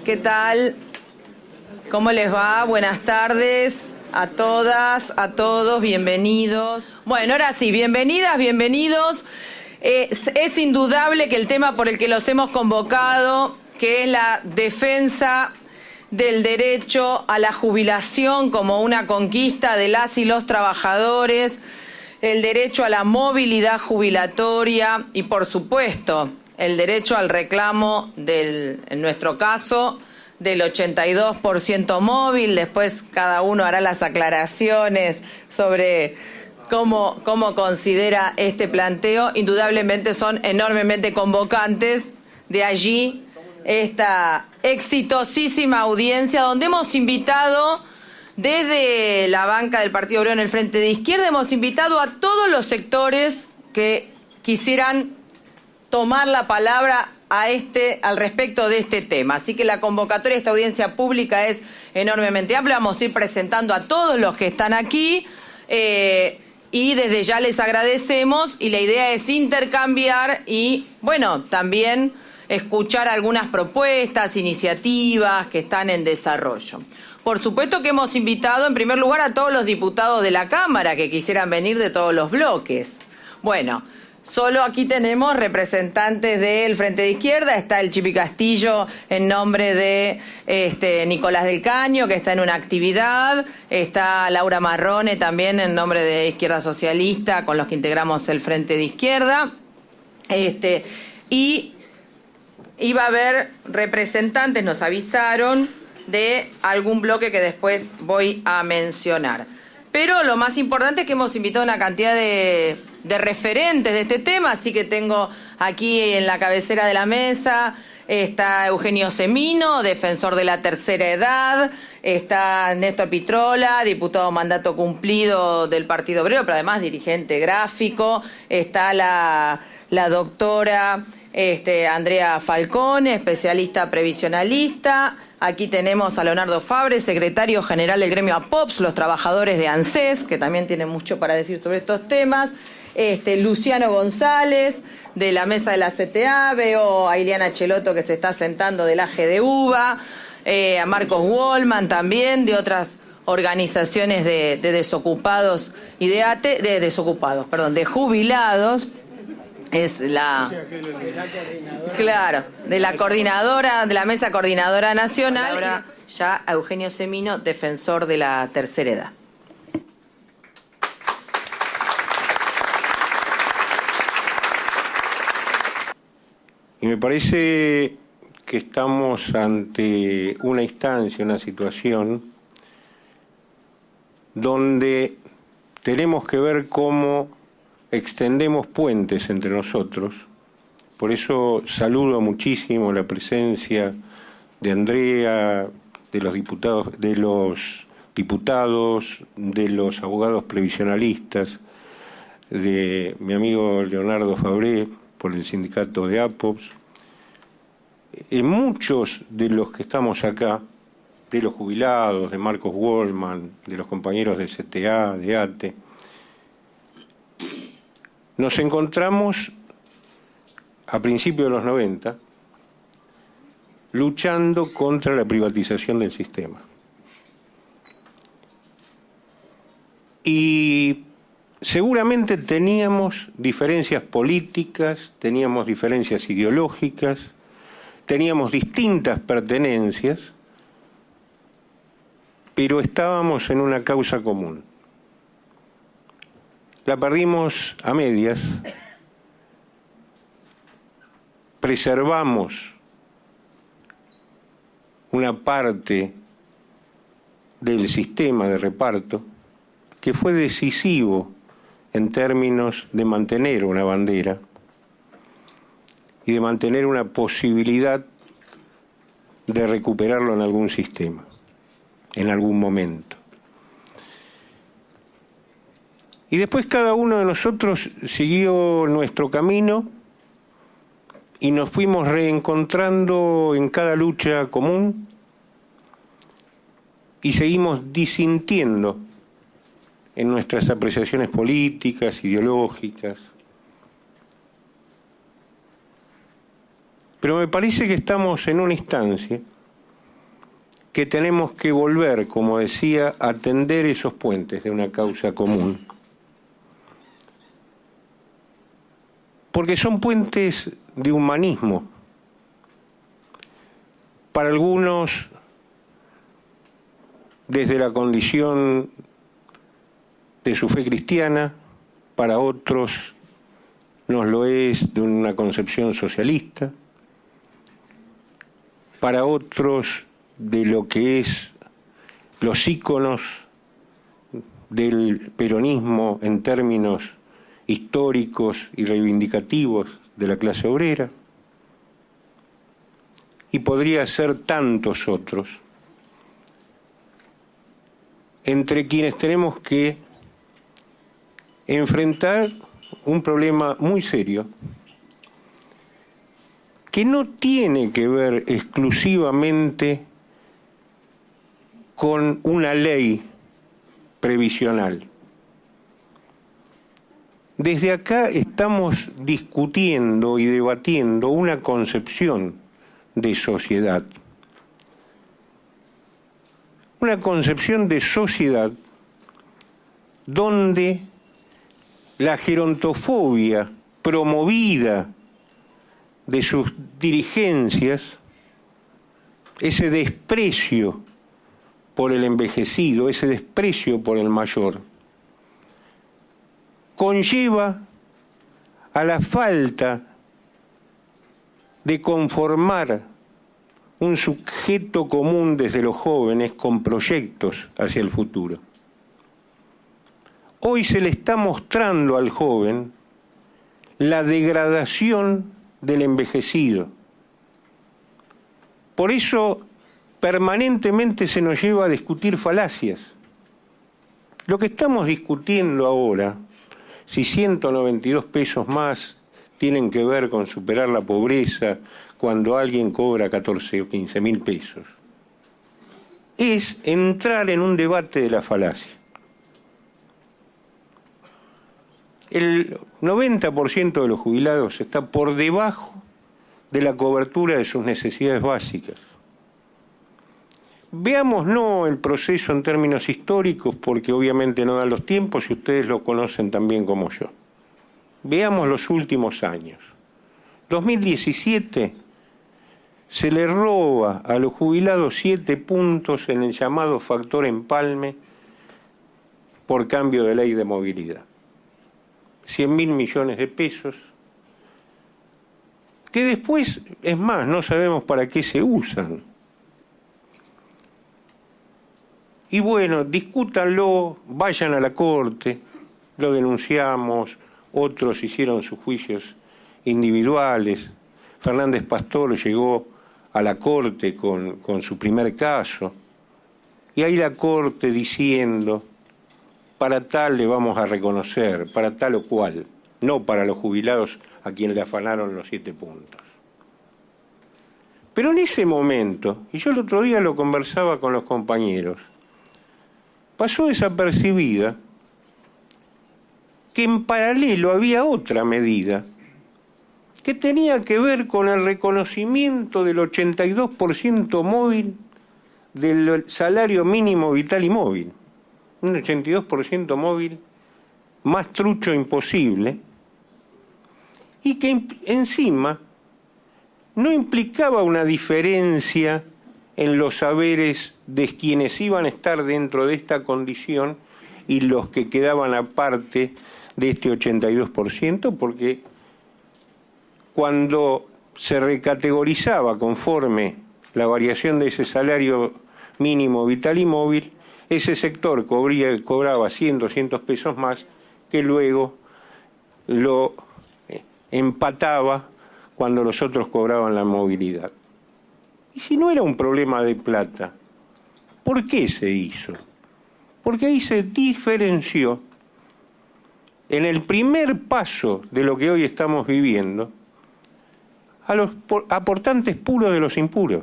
¿Qué tal? ¿Cómo les va? Buenas tardes a todas, a todos, bienvenidos. Bueno, ahora sí, bienvenidas, bienvenidos. Es indudable que el tema por el que los hemos convocado, que es la defensa del derecho a la jubilación como una conquista de las y los trabajadores, el derecho a la movilidad jubilatoria y, por supuesto, el derecho al reclamo en nuestro caso, del 82% móvil. Después cada uno hará las aclaraciones sobre cómo considera este planteo. Indudablemente son enormemente convocantes. De allí esta exitosísima audiencia donde hemos invitado desde la banca del Partido Obrero en el Frente de Izquierda, hemos invitado a todos los sectores que quisieran tomar la palabra al respecto de este tema. Así que la convocatoria de esta audiencia pública es enormemente amplia. Vamos a ir presentando a todos los que están aquí y desde ya les agradecemos, y la idea es intercambiar y, bueno, también escuchar algunas propuestas, iniciativas que están en desarrollo. Por supuesto que hemos invitado en primer lugar a todos los diputados de la Cámara que quisieran venir de todos los bloques. Bueno, solo aquí tenemos representantes del Frente de Izquierda. Está el Chipi Castillo en nombre de Nicolás del Caño, que está en una actividad. Está Laura Marrone también en nombre de Izquierda Socialista, con los que integramos el Frente de Izquierda. Y iba a haber representantes, nos avisaron, de algún bloque que después voy a mencionar. Pero lo más importante es que hemos invitado a una cantidad de referentes de este tema, así que tengo aquí en la cabecera de la mesa, está Eugenio Semino, defensor de la tercera edad, está Néstor Pitrola, diputado mandato cumplido del Partido Obrero, pero además dirigente gráfico, está la doctora Andrea Falcone, especialista previsionalista. Aquí tenemos a Leonardo Fabre, secretario general del gremio APOPS, los trabajadores de ANSES, que también tienen mucho para decir sobre estos temas. Luciano González, de la mesa de la CTA, veo a Ileana Cheloto que se está sentando del AG de UBA, a Marcos Wallman también, de otras organizaciones de desocupados y de jubilados. Es de la coordinadora, de la mesa coordinadora nacional. Ahora ya a Eugenio Semino, defensor de la tercera edad. Y me parece que estamos ante una instancia, una situación donde tenemos que ver cómo extendemos puentes entre nosotros. Por eso saludo muchísimo la presencia de Andrea, de los diputados, de los abogados previsionalistas, de mi amigo Leonardo Fabré por el sindicato de APOPS. Muchos de los que estamos acá, de los jubilados, de Marcos Wallman, de los compañeros de CTA, de ATE, nos encontramos a principios de los 90 luchando contra la privatización del sistema. Y seguramente teníamos diferencias políticas, teníamos diferencias ideológicas, teníamos distintas pertenencias, pero estábamos en una causa común. La perdimos a medias, preservamos una parte del sistema de reparto que fue decisivo en términos de mantener una bandera y de mantener una posibilidad de recuperarlo en algún sistema, en algún momento. Y después cada uno de nosotros siguió nuestro camino y nos fuimos reencontrando en cada lucha común y seguimos disintiendo en nuestras apreciaciones políticas, ideológicas. Pero me parece que estamos en una instancia que tenemos que volver, como decía, a tender esos puentes de una causa común. Porque son puentes de humanismo. Para algunos, desde la condición de su fe cristiana, para otros nos lo es de una concepción socialista, para otros de lo que es los íconos del peronismo en términos históricos y reivindicativos de la clase obrera, y podría ser tantos otros, entre quienes tenemos que enfrentar un problema muy serio que no tiene que ver exclusivamente con una ley previsional. Desde acá estamos discutiendo y debatiendo una concepción de sociedad. Una concepción de sociedad donde la gerontofobia promovida de sus dirigencias, ese desprecio por el envejecido, ese desprecio por el mayor, conlleva a la falta de conformar un sujeto común desde los jóvenes con proyectos hacia el futuro. Hoy se le está mostrando al joven la degradación del envejecido. Por eso permanentemente se nos lleva a discutir falacias. Lo que estamos discutiendo ahora, si 192 pesos más tienen que ver con superar la pobreza cuando alguien cobra 14 o 15 mil pesos, es entrar en un debate de la falacia. El 90% de los jubilados está por debajo de la cobertura de sus necesidades básicas. Veamos no el proceso en términos históricos, porque obviamente no dan los tiempos y ustedes lo conocen tan bien como yo. Veamos los últimos años. 2017 se le roba a los jubilados 7 puntos en el llamado factor empalme por cambio de ley de movilidad. 100.000 millones de pesos, que después, es más, no sabemos para qué se usan. Y bueno, discútanlo, vayan a la corte, lo denunciamos, otros hicieron sus juicios individuales. Fernández Pastor llegó a la corte con su primer caso, y ahí la corte diciendo: para tal le vamos a reconocer, para tal o cual, no para los jubilados a quienes le afanaron los 7 puntos. Pero en ese momento, y yo el otro día lo conversaba con los compañeros, pasó desapercibida que en paralelo había otra medida que tenía que ver con el reconocimiento del 82% móvil del salario mínimo vital y móvil. Un 82% móvil más trucho imposible, y que encima no implicaba una diferencia en los saberes de quienes iban a estar dentro de esta condición y los que quedaban aparte de este 82%, porque cuando se recategorizaba conforme la variación de ese salario mínimo vital y móvil, ese sector cobraba 100, 200 pesos más, que luego lo empataba cuando los otros cobraban la movilidad. Y si no era un problema de plata, ¿por qué se hizo? Porque ahí se diferenció en el primer paso de lo que hoy estamos viviendo a los aportantes puros de los impuros.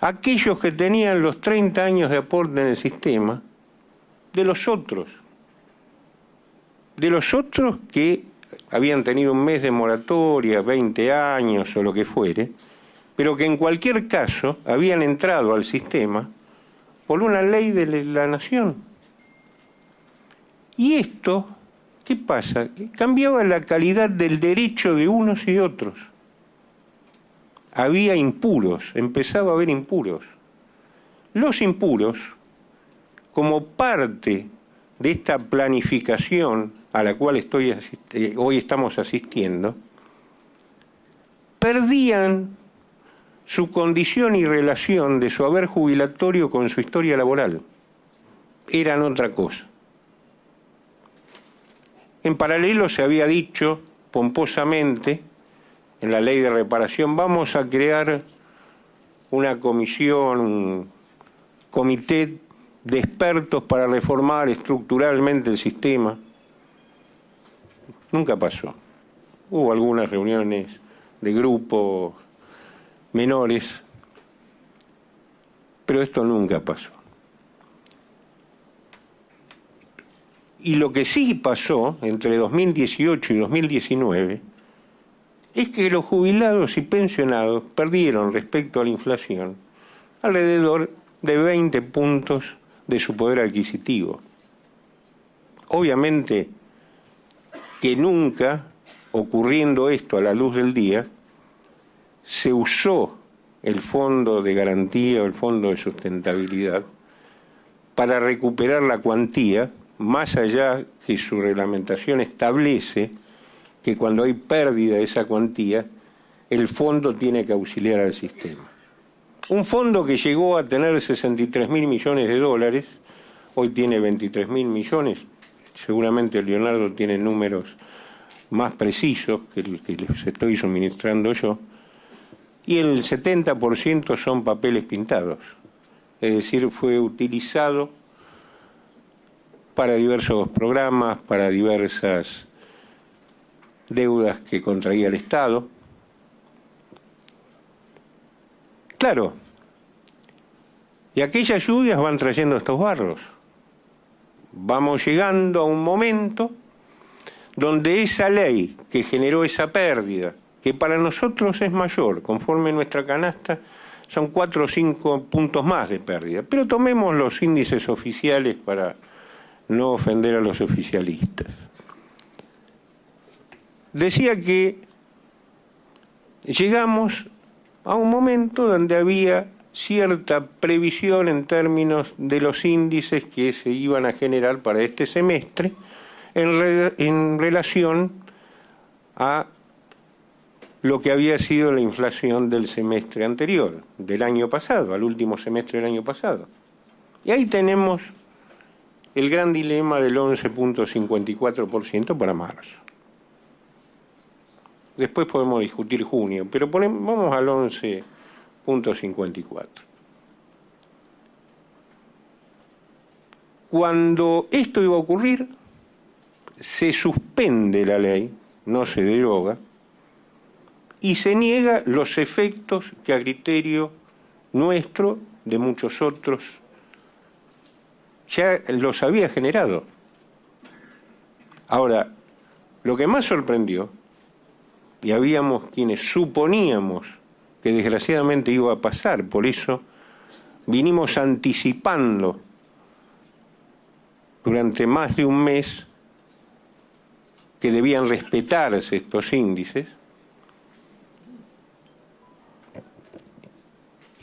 Aquellos que tenían los 30 años de aporte en el sistema, de los otros que habían tenido un mes de moratoria, 20 años o lo que fuere, pero que en cualquier caso habían entrado al sistema por una ley de la nación. Y esto, ¿qué pasa? Cambiaba la calidad del derecho de unos y otros. Había impuros, empezaba a haber impuros. Los impuros, como parte de esta planificación a la cual hoy estamos asistiendo, perdían su condición y relación de su haber jubilatorio con su historia laboral. Eran otra cosa. En paralelo se había dicho pomposamente en la ley de reparación, vamos a crear una comisión, un comité de expertos para reformar estructuralmente el sistema. Nunca pasó. Hubo algunas reuniones de grupos menores, pero esto nunca pasó. Y lo que sí pasó entre 2018 y 2019 es que los jubilados y pensionados perdieron respecto a la inflación alrededor de 20 puntos de su poder adquisitivo. Obviamente que nunca, ocurriendo esto a la luz del día, se usó el fondo de garantía o el fondo de sustentabilidad para recuperar la cuantía, más allá que su reglamentación establece que cuando hay pérdida de esa cuantía, el fondo tiene que auxiliar al sistema. Un fondo que llegó a tener 63.000 millones de dólares, hoy tiene 23.000 millones, seguramente Leonardo tiene números más precisos que el que les estoy suministrando yo, y el 70% son papeles pintados, es decir, fue utilizado para diversos programas, para diversas deudas que contraía el Estado. Claro, y aquellas lluvias van trayendo estos barros. Vamos llegando a un momento donde esa ley que generó esa pérdida, que para nosotros es mayor, conforme nuestra canasta, son 4 o 5 puntos más de pérdida. Pero tomemos los índices oficiales para no ofender a los oficialistas. Decía que llegamos a un momento donde había cierta previsión en términos de los índices que se iban a generar para este semestre en relación a lo que había sido la inflación del semestre anterior, del año pasado, al último semestre del año pasado. Y ahí tenemos el gran dilema del 11.54% para marzo. Después podemos discutir junio, pero vamos al 11.54. Cuando esto iba a ocurrir, se suspende la ley, no se deroga, y se niega los efectos que a criterio nuestro, de muchos otros, ya los había generado. Ahora, lo que más sorprendió, y habíamos quienes suponíamos que desgraciadamente iba a pasar, por eso vinimos anticipando durante más de un mes que debían respetarse estos índices,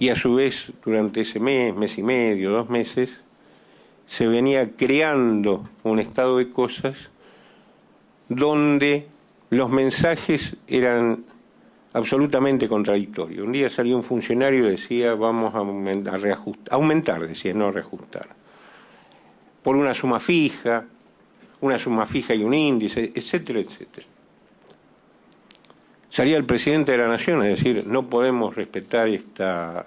y a su vez durante ese mes, mes y medio, 2 meses, se venía creando un estado de cosas donde los mensajes eran absolutamente contradictorios. Un día salió un funcionario y decía vamos a aumentar, decía, no reajustar, por una suma fija y un índice, etcétera, etcétera. Salía el presidente de la Nación a decir no podemos respetar esta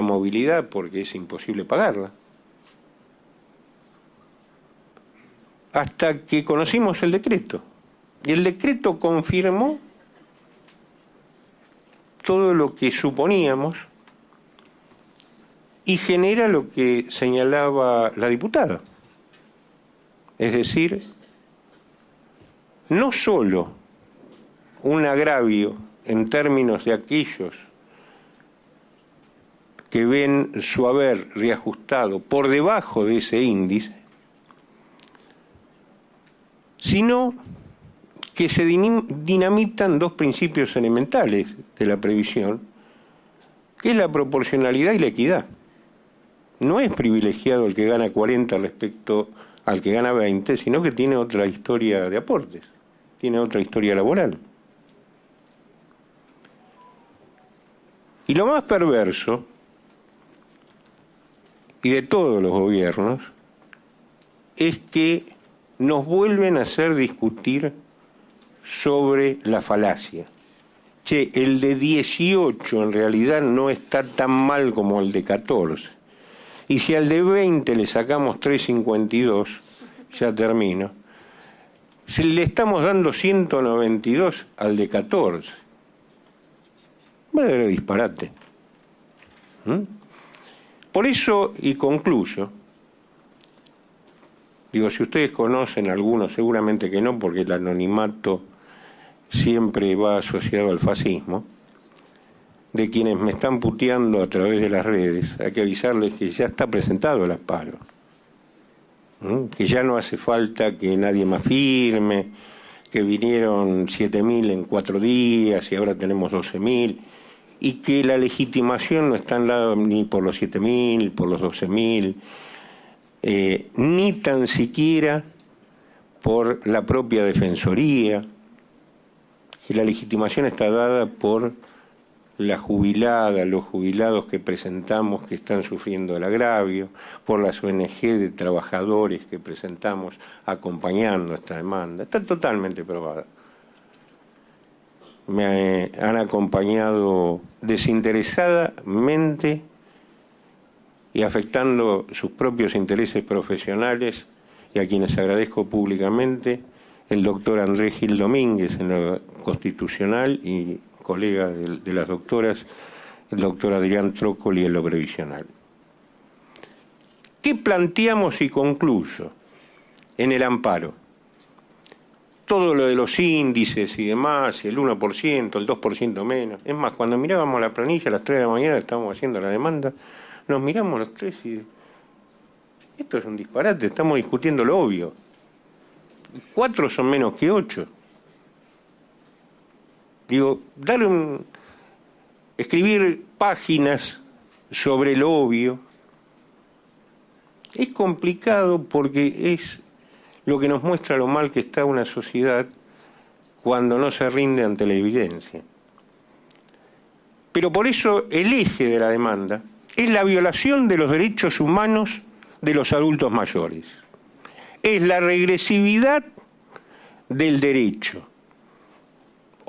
movilidad porque es imposible pagarla. Hasta que conocimos el decreto. Y el decreto confirmó todo lo que suponíamos y genera lo que señalaba la diputada. Es decir, no solo un agravio en términos de aquellos que ven su haber reajustado por debajo de ese índice, sino que se dinamitan dos principios elementales de la previsión, que es la proporcionalidad y la equidad. No es privilegiado el que gana 40 respecto al que gana 20, sino que tiene otra historia de aportes, tiene otra historia laboral. Y lo más perverso, y de todos los gobiernos, es que nos vuelven a hacer discutir sobre la falacia. Che, el de 18 en realidad no está tan mal como el de 14. Y si al de 20 le sacamos 3,52, ya termino, si le estamos dando 192 al de 14, verdadero disparate. Por eso, y concluyo, digo, si ustedes conocen algunos, seguramente que no, porque el anonimato siempre va asociado al fascismo, de quienes me están puteando a través de las redes, hay que avisarles que ya está presentado el amparo, que ya no hace falta que nadie más firme, que vinieron 7.000 en 4 días y ahora tenemos 12.000, y que la legitimación no está en lado ni por los 7.000, por los 12.000, ni tan siquiera por la propia Defensoría, que la legitimación está dada por la jubilada, los jubilados que presentamos que están sufriendo el agravio, por las ONG de trabajadores que presentamos acompañando esta demanda. Está totalmente probada. Me han acompañado desinteresadamente y afectando sus propios intereses profesionales, y a quienes agradezco públicamente, el doctor Andrés Gil Domínguez en lo constitucional y colega de las doctoras, el doctor Adrián Trócoli en lo previsional. ¿Qué planteamos y concluyo en el amparo? Todo lo de los índices y demás, el 1%, el 2% menos. Es más, cuando mirábamos la planilla a las 3 de la mañana, estábamos haciendo la demanda, nos miramos los tres y esto es un disparate, estamos discutiendo lo obvio. 4 son menos que 8. Digo, escribir páginas sobre lo obvio es complicado porque es lo que nos muestra lo mal que está una sociedad cuando no se rinde ante la evidencia. Pero por eso el eje de la demanda es la violación de los derechos humanos de los adultos mayores. Es la regresividad del derecho.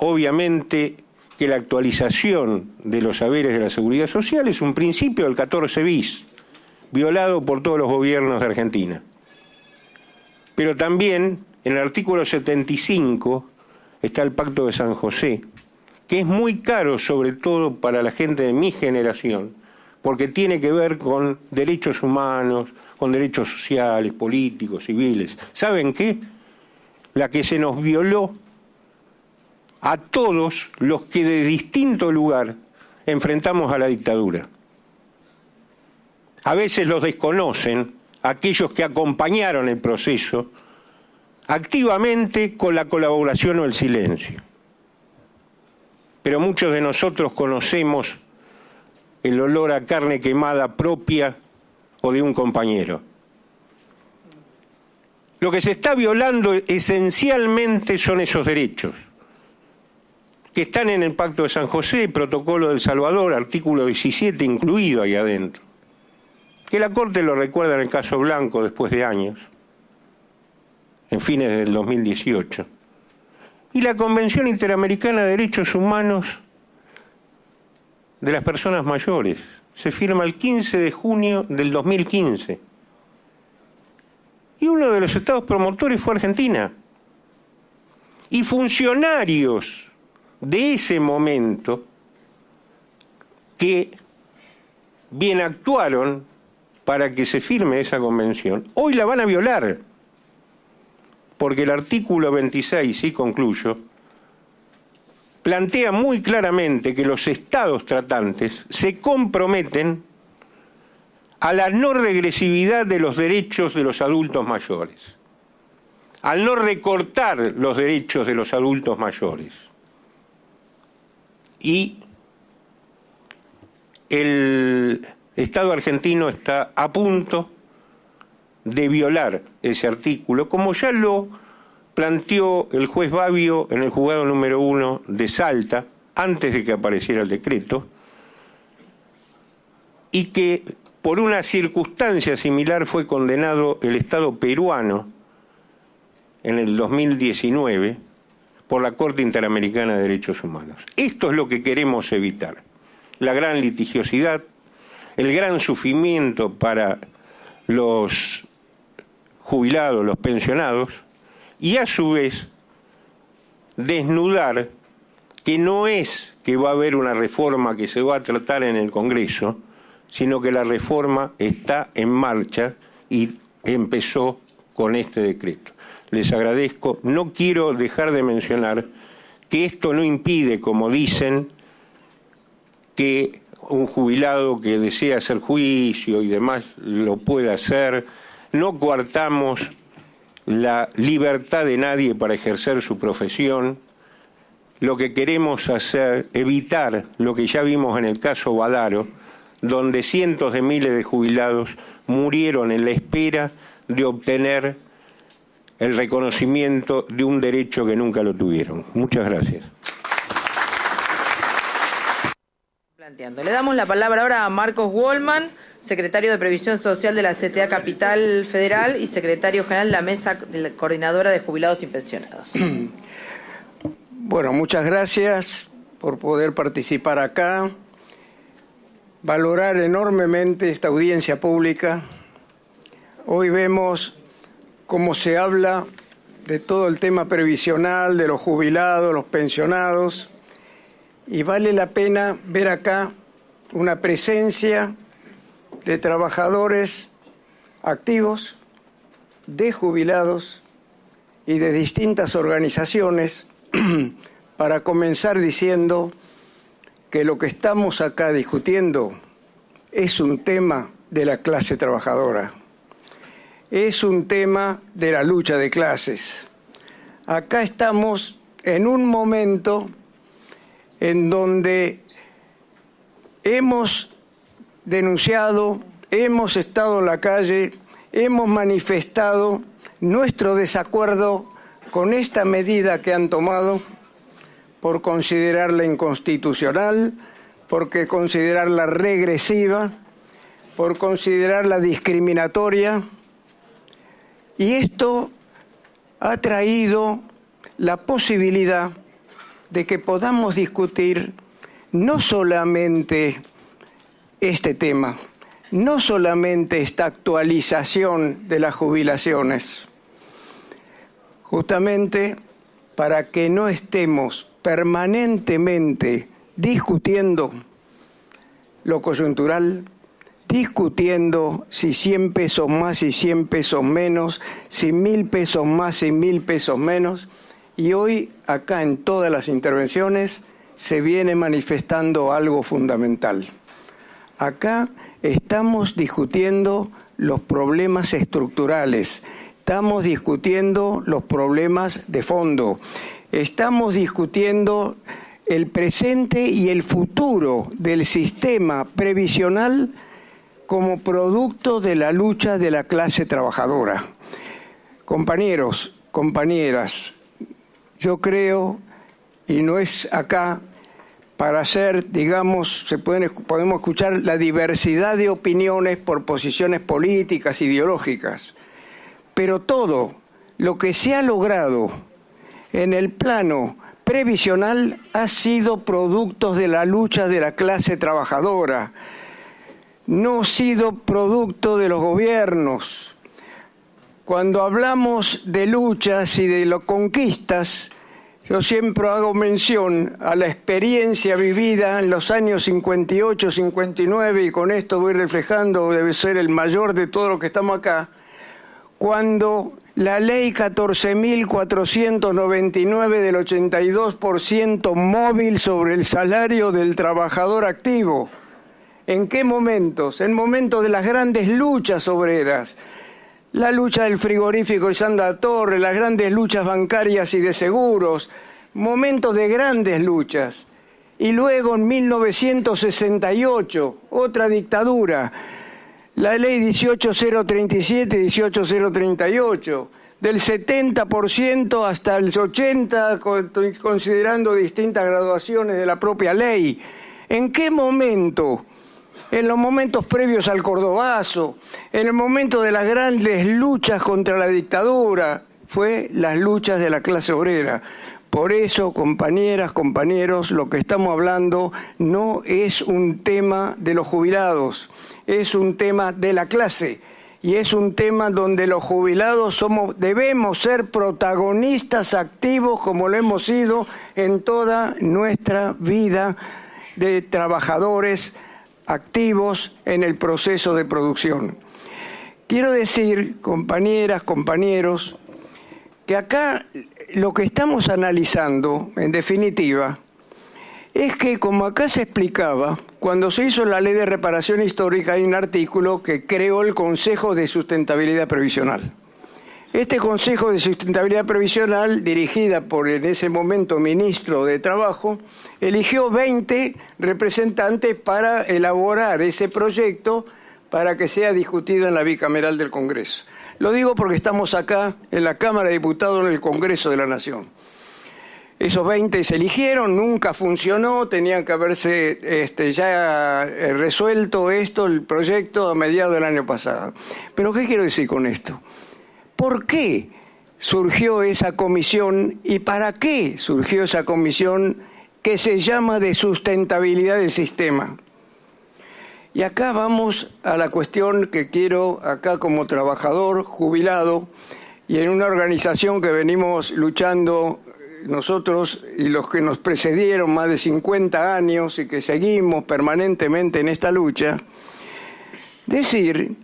Obviamente que la actualización de los saberes de la seguridad social es un principio del 14 bis, violado por todos los gobiernos de Argentina. Pero también en el artículo 75 está el Pacto de San José, que es muy caro sobre todo para la gente de mi generación, porque tiene que ver con derechos humanos, con derechos sociales, políticos, civiles. ¿Saben qué? La que se nos violó a todos los que de distinto lugar enfrentamos a la dictadura. A veces los desconocen aquellos que acompañaron el proceso activamente con la colaboración o el silencio. Pero muchos de nosotros conocemos el olor a carne quemada propia o de un compañero. Lo que se está violando esencialmente son esos derechos, que están en el Pacto de San José, Protocolo del Salvador, artículo 17 incluido ahí adentro, que la Corte lo recuerda en el caso Blanco después de años, en fines del 2018, y la Convención Interamericana de Derechos Humanos de las Personas Mayores, se firma el 15 de junio del 2015, y uno de los estados promotores fue Argentina, y funcionarios de ese momento que bien actuaron para que se firme esa convención, hoy la van a violar, porque el artículo 26, y concluyo, plantea muy claramente que los estados tratantes se comprometen a la no regresividad de los derechos de los adultos mayores, al no recortar los derechos de los adultos mayores. Y el Estado argentino está a punto de violar ese artículo, como ya lo planteó el juez Babbio en el juzgado número 1 de Salta, antes de que apareciera el decreto, y que por una circunstancia similar fue condenado el Estado peruano en el 2019 por la Corte Interamericana de Derechos Humanos. Esto es lo que queremos evitar: la gran litigiosidad, el gran sufrimiento para los jubilados, los pensionados, y a su vez desnudar que no es que va a haber una reforma que se va a tratar en el Congreso, sino que la reforma está en marcha y empezó con este decreto. Les agradezco. No quiero dejar de mencionar que esto no impide, como dicen, que un jubilado que desea hacer juicio y demás lo pueda hacer. No coartamos la libertad de nadie para ejercer su profesión. Lo que queremos hacer, evitar lo que ya vimos en el caso Badaro, donde cientos de miles de jubilados murieron en la espera de obtener el reconocimiento de un derecho que nunca lo tuvieron. Muchas gracias. Le damos la palabra ahora a Marcos Wallman, secretario de Previsión Social de la CTA Capital Federal y secretario general de la Mesa Coordinadora de Jubilados y Pensionados. Bueno, muchas gracias por poder participar acá, valorar enormemente esta audiencia pública. Hoy vemos cómo se habla de todo el tema previsional, de los jubilados, los pensionados, y vale la pena ver acá una presencia de trabajadores activos, de jubilados y de distintas organizaciones para comenzar diciendo que lo que estamos acá discutiendo es un tema de la clase trabajadora, es un tema de la lucha de clases. Acá estamos en un momento en donde hemos denunciado, hemos estado en la calle, hemos manifestado nuestro desacuerdo con esta medida que han tomado por considerarla inconstitucional, por considerarla regresiva, por considerarla discriminatoria. Y esto ha traído la posibilidad de que podamos discutir no solamente este tema, no solamente esta actualización de las jubilaciones, justamente para que no estemos permanentemente discutiendo lo coyuntural, discutiendo si 100 pesos más y 100 pesos menos, si 1.000 pesos más y 1.000 pesos menos. Y hoy, acá en todas las intervenciones, se viene manifestando algo fundamental. Acá estamos discutiendo los problemas estructurales, estamos discutiendo los problemas de fondo, estamos discutiendo el presente y el futuro del sistema previsional como producto de la lucha de la clase trabajadora. Compañeros, compañeras, yo creo, y no es acá para hacer, digamos, podemos escuchar la diversidad de opiniones por posiciones políticas, ideológicas, pero todo lo que se ha logrado en el plano previsional ha sido producto de la lucha de la clase trabajadora, no ha sido producto de los gobiernos. Cuando hablamos de luchas y de las conquistas, yo siempre hago mención a la experiencia vivida en los años 58, 59, y con esto voy reflejando, debe ser el mayor de todo lo que estamos acá, cuando la ley 14.499 del 82% móvil sobre el salario del trabajador activo ¿En qué momentos? En momentos de las grandes luchas obreras. La lucha del frigorífico de Sandra Torres, las grandes luchas bancarias y de seguros, momentos de grandes luchas. Y luego en 1968, otra dictadura, la ley 18037 y 18038, del 70% hasta el 80%, considerando distintas graduaciones de la propia ley. ¿En qué momento? En los momentos previos al Cordobazo, en el momento de las grandes luchas contra la dictadura, fue las luchas de la clase obrera. Por eso, compañeras, compañeros, lo que estamos hablando no es un tema de los jubilados, es un tema de la clase y es un tema donde los jubilados debemos ser protagonistas activos como lo hemos sido en toda nuestra vida de trabajadores activos en el proceso de producción. Quiero decir, compañeras, compañeros, que acá lo que estamos analizando, en definitiva, es que, como acá se explicaba, cuando se hizo la Ley de Reparación Histórica hay un artículo que creó el Consejo de Sustentabilidad Previsional. Este Consejo de Sustentabilidad Previsional, dirigida por en ese momento ministro de Trabajo, eligió 20 representantes para elaborar ese proyecto para que sea discutido en la bicameral del Congreso. Lo digo porque estamos acá en la Cámara de Diputados en el Congreso de la Nación. Esos 20 se eligieron, nunca funcionó, tenían que haberse ya resuelto el proyecto a mediados del año pasado. Pero ¿qué quiero decir con esto? ¿Por qué surgió esa comisión y para qué surgió esa comisión que se llama de sustentabilidad del sistema? Y acá vamos a la cuestión que quiero, acá como trabajador jubilado y en una organización que venimos luchando nosotros y los que nos precedieron más de 50 años y que seguimos permanentemente en esta lucha, decir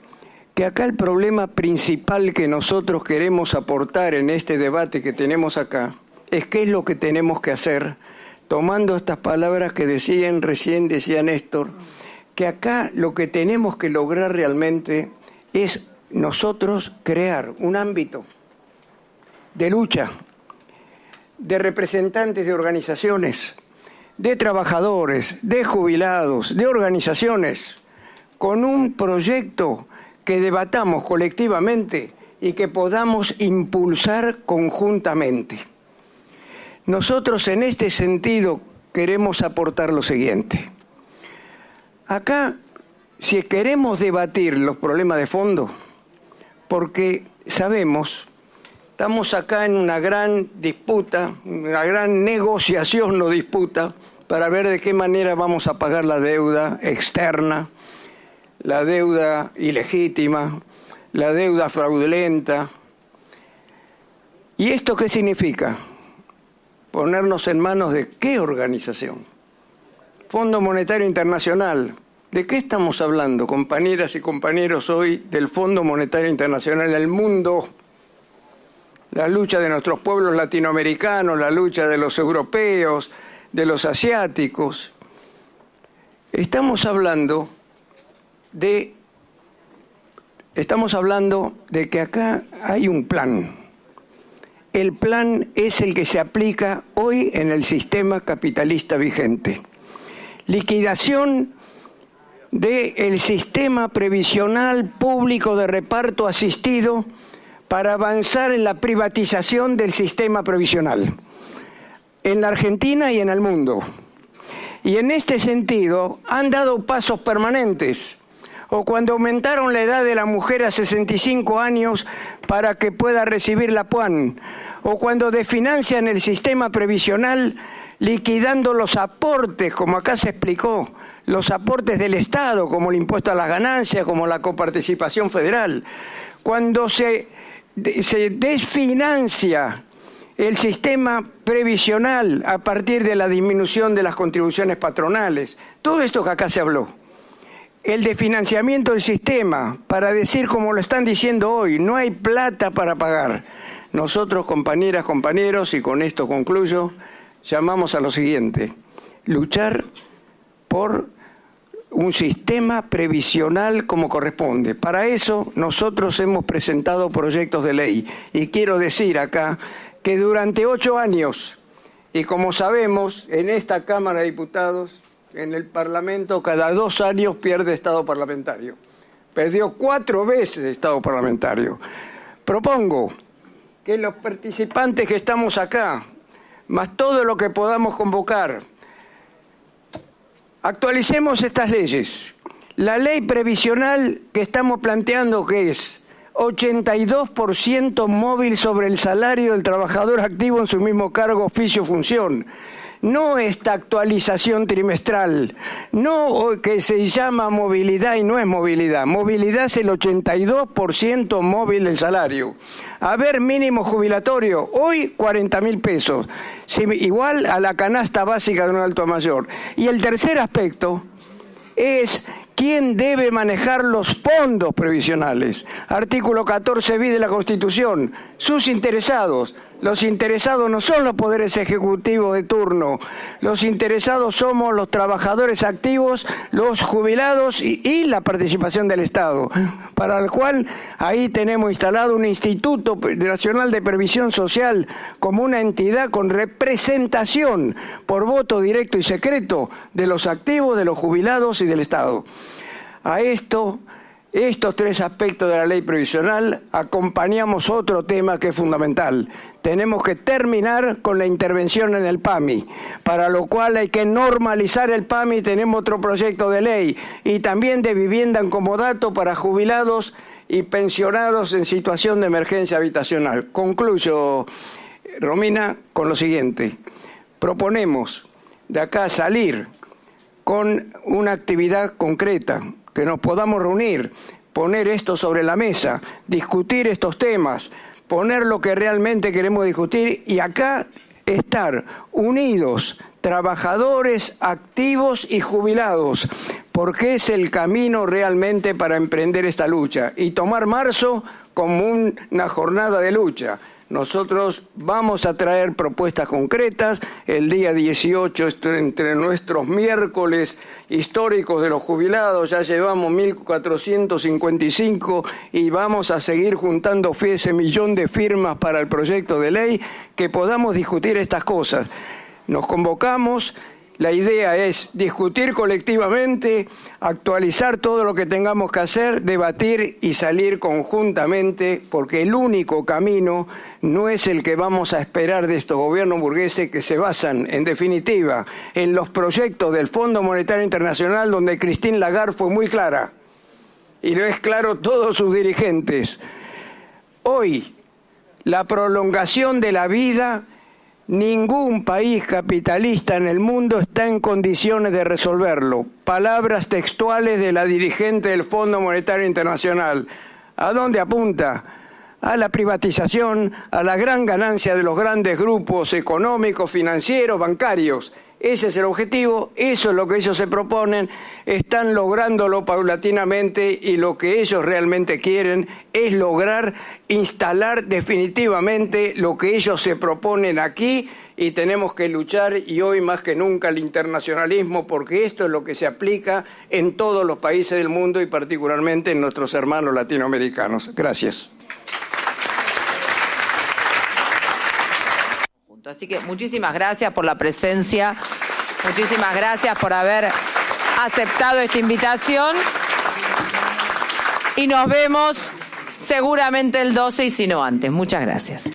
que acá el problema principal que nosotros queremos aportar en este debate que tenemos acá es qué es lo que tenemos que hacer, tomando estas palabras que recién decía Néstor, que acá lo que tenemos que lograr realmente es nosotros crear un ámbito de lucha, de representantes de organizaciones, de trabajadores, de jubilados, de organizaciones, con un proyecto que debatamos colectivamente y que podamos impulsar conjuntamente. Nosotros en este sentido queremos aportar lo siguiente. Acá, si queremos debatir los problemas de fondo, porque sabemos, estamos acá en una gran disputa, una gran negociación, no disputa, para ver de qué manera vamos a pagar la deuda externa, la deuda ilegítima, la deuda fraudulenta. ¿Y esto qué significa? Ponernos en manos de ¿qué organización? Fondo Monetario Internacional. ¿De qué estamos hablando, compañeras y compañeros, hoy del Fondo Monetario Internacional, el mundo? La lucha de nuestros pueblos latinoamericanos, la lucha de los europeos, de los asiáticos. Estamos hablando de que acá hay un plan. El plan es el que se aplica hoy en el sistema capitalista vigente. Liquidación del sistema previsional público de reparto asistido para avanzar en la privatización del sistema previsional en la Argentina y en el mundo. Y en este sentido han dado pasos permanentes. O cuando aumentaron la edad de la mujer a 65 años para que pueda recibir la PUAN, o cuando desfinancian el sistema previsional liquidando los aportes, como acá se explicó, los aportes del Estado, como el impuesto a las ganancias, como la coparticipación federal. Cuando se desfinancia el sistema previsional a partir de la disminución de las contribuciones patronales. Todo esto que acá se habló. El desfinanciamiento del sistema, para decir como lo están diciendo hoy, no hay plata para pagar. Nosotros, compañeras, compañeros, y con esto concluyo, llamamos a lo siguiente: luchar por un sistema previsional como corresponde. Para eso nosotros hemos presentado proyectos de ley y quiero decir acá que durante 8 años, y como sabemos, en esta Cámara de Diputados, en el Parlamento, cada 2 años pierde estado parlamentario. Perdió 4 veces estado parlamentario. Propongo que los participantes que estamos acá, más todo lo que podamos convocar, actualicemos estas leyes. La ley previsional que estamos planteando, que es 82% móvil sobre el salario del trabajador activo en su mismo cargo, oficio o función. No esta actualización trimestral, no que se llama movilidad y no es movilidad. Movilidad es el 82% móvil del salario. Haber mínimo jubilatorio, hoy 40.000 pesos, igual a la canasta básica de un alto mayor. Y el tercer aspecto es quién debe manejar los fondos previsionales. Artículo 14 bis de la Constitución. Sus interesados. Los interesados no son los poderes ejecutivos de turno. Los interesados somos los trabajadores activos, los jubilados y la participación del Estado, para el cual ahí tenemos instalado un Instituto Nacional de Previsión Social como una entidad con representación por voto directo y secreto de los activos, de los jubilados y del Estado. A estos 3 aspectos de la ley previsional acompañamos otro tema que es fundamental. Tenemos que terminar con la intervención en el PAMI, para lo cual hay que normalizar el PAMI. Tenemos otro proyecto de ley y también de vivienda en comodato para jubilados y pensionados en situación de emergencia habitacional. Concluyo, Romina, con lo siguiente. Proponemos de acá salir con una actividad concreta, que nos podamos reunir, poner esto sobre la mesa, discutir estos temas, poner lo que realmente queremos discutir y acá estar unidos, trabajadores, activos y jubilados, porque es el camino realmente para emprender esta lucha y tomar marzo como una jornada de lucha. Nosotros vamos a traer propuestas concretas. El día 18, entre nuestros miércoles históricos de los jubilados, ya llevamos 1.455 y vamos a seguir juntando ese 1.000.000 de firmas para el proyecto de ley, que podamos discutir estas cosas. Nos convocamos. La idea es discutir colectivamente, actualizar todo lo que tengamos que hacer, debatir y salir conjuntamente, porque el único camino no es el que vamos a esperar de estos gobiernos burgueses que se basan, en definitiva, en los proyectos del Fondo Monetario Internacional, donde Christine Lagarde fue muy clara, y lo es claro todos sus dirigentes. Hoy, la prolongación de la vida, ningún país capitalista en el mundo está en condiciones de resolverlo. Palabras textuales de la dirigente del Fondo Monetario Internacional. ¿A dónde apunta? A la privatización, a la gran ganancia de los grandes grupos económicos, financieros, bancarios. Ese es el objetivo, eso es lo que ellos se proponen, están lográndolo paulatinamente y lo que ellos realmente quieren es lograr instalar definitivamente lo que ellos se proponen aquí y tenemos que luchar y hoy más que nunca el internacionalismo, porque esto es lo que se aplica en todos los países del mundo y particularmente en nuestros hermanos latinoamericanos. Gracias. Así que muchísimas gracias por la presencia, muchísimas gracias por haber aceptado esta invitación y nos vemos seguramente el 12 y si no antes. Muchas gracias.